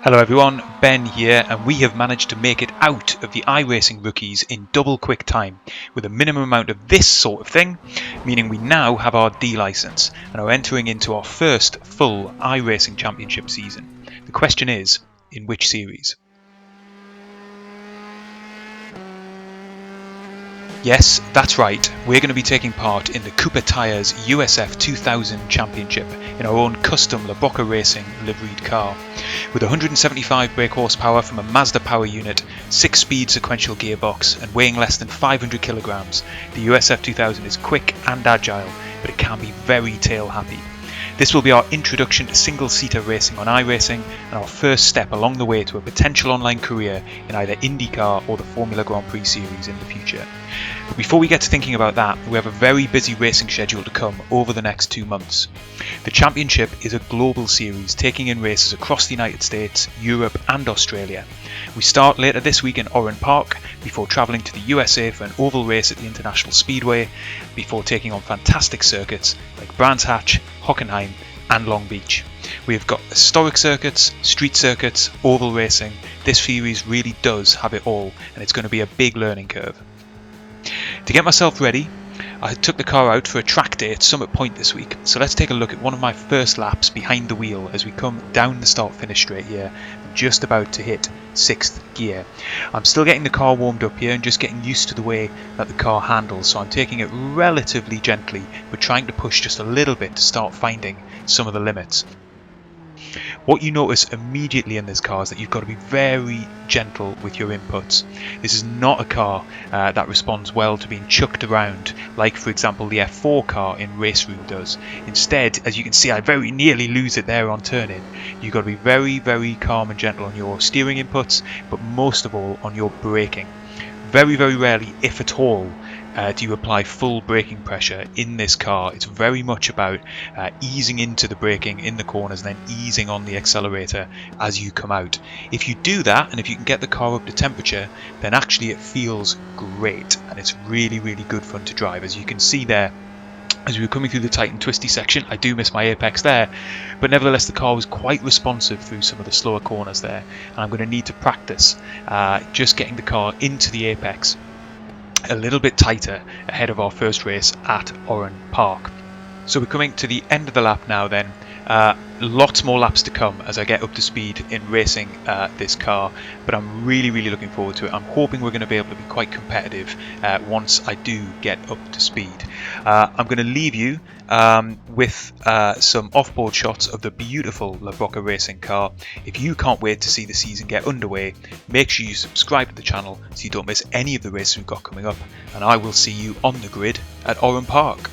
Hello everyone, Ben here, and we have managed to make it out of the iRacing rookies in double quick time with a minimum amount of this sort of thing, meaning we now have our D license and are entering into our first full iRacing championship season. The question is, in which series? Yes, that's right, we're going to be taking part in the Cooper Tires USF 2000 Championship in our own custom Broca Racing liveried car. With 175 brake horsepower from a Mazda power unit, 6-speed sequential gearbox and weighing less than 500 kilograms, the USF 2000 is quick and agile, but it can be very tail happy. This will be our introduction to single-seater racing on iRacing and our first step along the way to a potential online career in either IndyCar or the Formula Grand Prix series in the future. But before we get to thinking about that, we have a very busy racing schedule to come over the next 2 months. The championship is a global series taking in races across the United States, Europe and Australia. We start later this week in Oran Park before travelling to the USA for an oval race at the International Speedway before taking on fantastic circuits like Brands Hatch, Hockenheim and Long Beach. We have got historic circuits, street circuits, oval racing. This series really does have it all and it's going to be a big learning curve. To get myself ready, I took the car out for a track day at Summit Point this week, so let's take a look at one of my first laps behind the wheel as we come down the start-finish straight here. I'm just about to hit 6th gear. I'm still getting the car warmed up here and just getting used to the way that the car handles, so I'm taking it relatively gently but trying to push just a little bit to start finding some of the limits. What you notice immediately in this car is that you've got to be very gentle with your inputs. This is not a car that responds well to being chucked around like, for example, the F4 car in Race Room does. Instead, as you can see, I very nearly lose it there on turn-in. You've got to be very, very calm and gentle on your steering inputs, but most of all on your braking. Very, very rarely, if at all, do you apply full braking pressure in this car. It's very much about easing into the braking in the corners and then easing on the accelerator as you come out. If you do that and if you can get the car up to temperature, then actually it feels great and it's really, really good fun to drive. As you can see there, as we were coming through the tight and twisty section, I do miss my apex there, but nevertheless the car was quite responsive through some of the slower corners there, and I'm going to need to practice just getting the car into the apex a little bit tighter ahead of our first race at Oran Park. So we're coming to the end of the lap now then. Lots more laps to come as I get up to speed in racing this car, but I'm really, really looking forward to it. I'm hoping we're going to be able to be quite competitive once I do get up to speed. I'm going to leave you with some offboard shots of the beautiful Broca Racing car. If you can't wait to see the season get underway, make sure you subscribe to the channel so you don't miss any of the races we've got coming up, and I will see you on the grid at Oran Park.